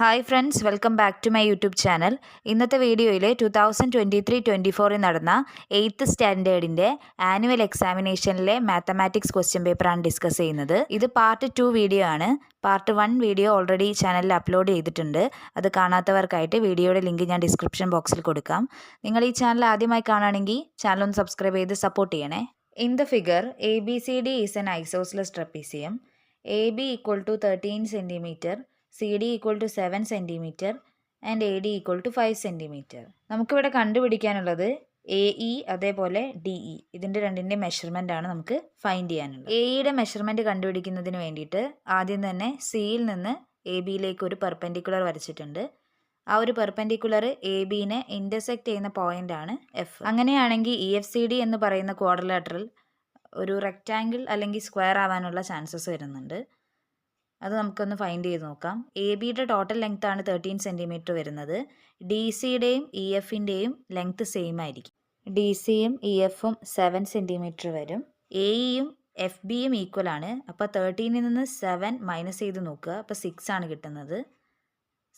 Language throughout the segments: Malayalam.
Hi friends, welcome back to my YouTube channel. ഇന്നത്തെ വീഡിയോയിൽ 2023-24 നടന്ന 8th സ്റ്റാൻഡേർഡിൻ്റെ ആനുവൽ എക്സാമിനേഷനിലെ മാത്തമാറ്റിക്സ് ക്വസ്റ്റ്യൻ പേപ്പറാണ് ഡിസ്കസ് ചെയ്യുന്നത്. ഇത് പാർട്ട് 2 വീഡിയോ ആണ്. പാർട്ട് 1 വീഡിയോ ഓൾറെഡി ചാനലിൽ അപ്ലോഡ് ചെയ്തിട്ടുണ്ട്. അത് കാണാത്തവർക്കായിട്ട് വീഡിയോയുടെ ലിങ്ക് ഞാൻ ഡിസ്ക്രിപ്ഷൻ ബോക്സിൽ കൊടുക്കാം. നിങ്ങൾ ഈ ചാനൽ ആദ്യമായി കാണുകയാണെങ്കിൽ ചാനൽ ഒന്ന് സബ്സ്ക്രൈബ് ചെയ്ത് സപ്പോർട്ട് ചെയ്യണേ. In the figure, ABCD is an isosceles trapezium. AB equal to 13 cm, CD equal to 7 cm and AD equal to 5 cm. നമുക്കിവിടെ കണ്ടുപിടിക്കാനുള്ളത് AE അതേപോലെ DE, ഇതിൻ്റെ രണ്ടിൻ്റെ മെഷർമെൻ്റ് ആണ് നമുക്ക് ഫൈൻഡ് ചെയ്യാനുള്ളത്. AEയുടെ മെഷർമെൻറ്റ് കണ്ടുപിടിക്കുന്നതിന് വേണ്ടിയിട്ട് ആദ്യം തന്നെ സിയിൽ നിന്ന് ABയിലേക്ക് ഒരു പെർപെൻഡിക്കുലർ വരച്ചിട്ടുണ്ട്. ആ ഒരു പെർപെൻഡിക്കുലർ ABനെ ഇൻ്റർസെക്റ്റ് ചെയ്യുന്ന പോയിൻ്റാണ് F. അങ്ങനെയാണെങ്കിൽ EFCD എന്ന് പറയുന്ന ക്വാഡ്രിലാറ്ററൽ ഒരു റെക്റ്റാങ്കിൾ അല്ലെങ്കിൽ സ്ക്വയർ ആവാനുള്ള ചാൻസസ് വരുന്നുണ്ട്. അത് നമുക്കൊന്ന് ഫൈൻഡ് ചെയ്ത് നോക്കാം. ABയുടെ ടോട്ടൽ ലെങ്ത് ആണ് 13 സെൻറ്റിമീറ്റർ വരുന്നത്. DCയുടെയും EFൻ്റെയും ലെങ്ത് സെയിം ആയിരിക്കും. DCയും EFും 7 സെൻറ്റിമീറ്റർ വരും. AEയും FBയും ഈക്വൽ ആണ്. അപ്പോൾ 13ൽ നിന്ന് 7 മൈനസ് ചെയ്ത് നോക്കുക. അപ്പോൾ 6 ആണ് കിട്ടുന്നത്.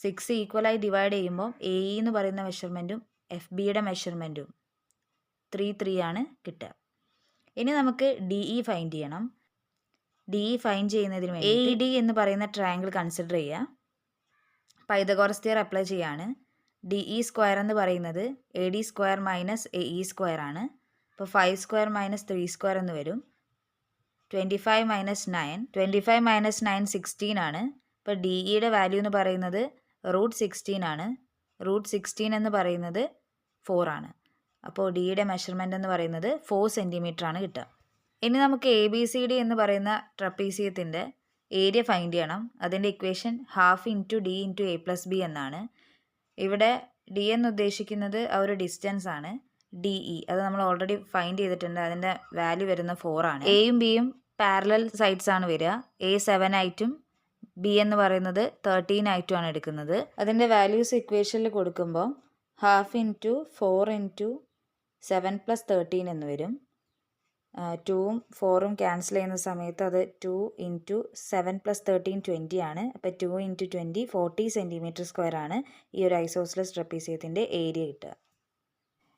6 ഈക്വലായി ഡിവൈഡ് ചെയ്യുമ്പോൾ AE എന്ന് പറയുന്ന മെഷർമെൻറ്റും FBയുടെ മെഷർമെൻറ്റും 3 ആണ് കിട്ടുക. ഇനി നമുക്ക് DE ഫൈൻഡ് ചെയ്യണം. DE ഫൈൻഡ് ചെയ്യുന്നതിന് വേണ്ടി AED എന്ന് പറയുന്ന ട്രയാങ്കിൾ കൺസിഡർ ചെയ്യുക. പൈതഗോറസ് തിയറം അപ്ലൈ ചെയ്യാണ്. DE സ്ക്വയർ എന്ന് പറയുന്നത് AD square minus AE square ആണ്. അപ്പോൾ 5 സ്ക്വയർ മൈനസ് 3 സ്ക്വയർ എന്ന് വരും. 25 മൈനസ് 9 16 ആണ്. അപ്പോൾ DEയുടെ വാല്യൂ എന്ന് പറയുന്നത് √16 ആണ്. √16 എന്ന് പറയുന്നത് 4 ആണ്. അപ്പോൾ DEയുടെ മെഷർമെൻ്റ് എന്ന് പറയുന്നത് 4 സെൻറ്റിമീറ്റർ ആണ് കിട്ടുക. ഇനി നമുക്ക് ABCD എന്ന് പറയുന്ന ട്രപ്പീസിയത്തിൻ്റെ ഏരിയ ഫൈൻഡ് ചെയ്യണം. അതിൻ്റെ ഇക്വേഷൻ ½ × D × A+B എന്നാണ്. ഇവിടെ D എന്ന് ഉദ്ദേശിക്കുന്നത് ആ ഒരു ഡിസ്റ്റൻസ് ആണ്. DE അത് നമ്മൾ ഓൾറെഡി ഫൈൻഡ് ചെയ്തിട്ടുണ്ട്. അതിൻ്റെ വാല്യൂ വരുന്ന 4 ആണ്. Aയും Bയും പാരലൽ സൈഡ്സ് ആണ് വരിക. A 7 ആയിട്ടും B എന്ന് പറയുന്നത് 13 ആയിട്ടുമാണ് എടുക്കുന്നത്. അതിൻ്റെ വാല്യൂസ് ഇക്വേഷനിൽ കൊടുക്കുമ്പോൾ ½ × 4 × 7 + 13 എന്ന് വരും. 2ഉം 4ഉം ക്യാൻസൽ ചെയ്യുന്ന സമയത്ത് അത് 2 × 7 + 13 20 ആണ്. അപ്പോൾ 2 × 20 40 സെൻറ്റിമീറ്റർ സ്ക്വയർ ആണ് ഈ ഒരു ഐസോസെലസ് ട്രപ്പീസിയത്തിൻ്റെ ഏരിയ കിട്ടുക.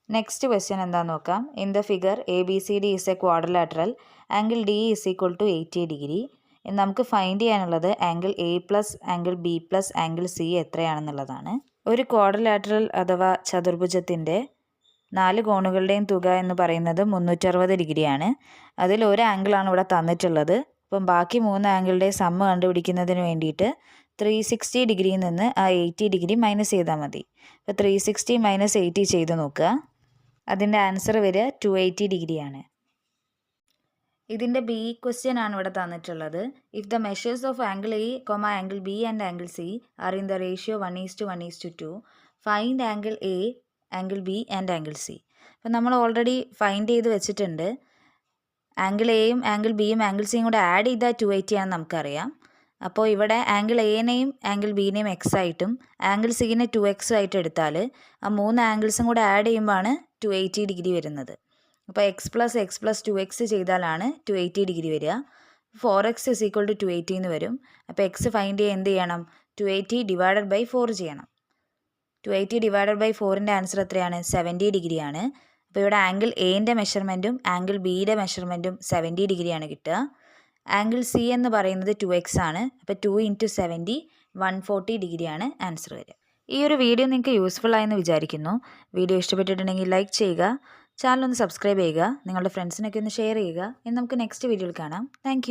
നെക്സ്റ്റ് ക്വസ്റ്റ്യൻ എന്താണെന്ന് നോക്കാം. In the figure ABCD is a quadrilateral. Angle DE is equal to 80 degree. നമുക്ക് ഫൈൻഡ് ചെയ്യാനുള്ളത് angle A + angle B + angle C എത്രയാണെന്നുള്ളതാണ്. ഒരു ക്വാഡ്രിലാറ്ററൽ അഥവാ ചതുർഭുജത്തിൻ്റെ 4 കോണുകളുടെയും തുക എന്ന് പറയുന്നത് 360 ഡിഗ്രിയാണ്. അതിൽ ഒരു ആംഗിളാണ് ഇവിടെ തന്നിട്ടുള്ളത്. അപ്പം ബാക്കി 3 ആംഗിളുടെ സമ്മ് കണ്ടുപിടിക്കുന്നതിന് വേണ്ടിയിട്ട് 360 ഡിഗ്രിയിൽ നിന്ന് ആ 80 ഡിഗ്രി മൈനസ് ചെയ്താൽ മതി. അപ്പോൾ 360 - 80 ചെയ്ത് നോക്കുക. അതിൻ്റെ ആൻസർ വരിക 280 ഡിഗ്രിയാണ്. ഇതിൻ്റെ B ക്വസ്റ്റ്യൻ ആണ് ഇവിടെ തന്നിട്ടുള്ളത്. If the measures of angle A, angle B and angle C are in the ratio 1:1:2 find angle A, angle B and angle C. അപ്പോൾ നമ്മൾ ഓൾറെഡി ഫൈൻഡ് ചെയ്ത് വെച്ചിട്ടുണ്ട്. ആംഗിൾ Aയും ആംഗിൾ Bയും ആംഗിൾ Cയും കൂടെ ആഡ് ചെയ്താൽ 280 ആണെന്ന് നമുക്കറിയാം. അപ്പോൾ ഇവിടെ ആംഗിൾ Aനെയും ആംഗിൾ Bനെയും X ആയിട്ടും ആംഗിൾ Cനെ 2X ആയിട്ട് എടുത്താൽ ആ 3 ആംഗിൾസും കൂടെ ആഡ് ചെയ്യുമ്പോഴാണ് 280 ഡിഗ്രി വരുന്നത്. അപ്പോൾ X + X + 2X ചെയ്താലാണ് 280 ഡിഗ്രി വരിക. 4X = 280 എന്ന് വരും. അപ്പോൾ X ഫൈൻഡ് ചെയ്യാൻ എന്ത് ചെയ്യണം? 280 / 4 ചെയ്യണം. 280 / 4ൻ്റെ ആൻസർ എത്രയാണ്? 70 ഡിഗ്രിയാണ്. അപ്പോൾ ഇവിടെ ആംഗിൾ Aൻ്റെ മെഷർമെൻറ്റും ആംഗിൾ Bയുടെ മെഷർമെൻറ്റും 70 ഡിഗ്രിയാണ് കിട്ടുക. ആംഗിൾ C എന്ന് പറയുന്നത് 2X ആണ്. അപ്പോൾ 2 × 70 140 ഡിഗ്രിയാണ് ആൻസർ വരിക. ഈ ഒരു വീഡിയോ നിങ്ങൾക്ക് യൂസ്ഫുൾ ആയെന്ന് വിചാരിക്കുന്നു. വീഡിയോ ഇഷ്ടപ്പെട്ടിട്ടുണ്ടെങ്കിൽ ലൈക്ക് ചെയ്യുക, ചാനൽ ഒന്ന് സബ്സ്ക്രൈബ് ചെയ്യുക, നിങ്ങളുടെ ഫ്രണ്ട്സിനൊക്കെ ഒന്ന് ഷെയർ ചെയ്യുക. ഇനി നമുക്ക് നെക്സ്റ്റ് വീഡിയോയിൽ കാണാം. താങ്ക്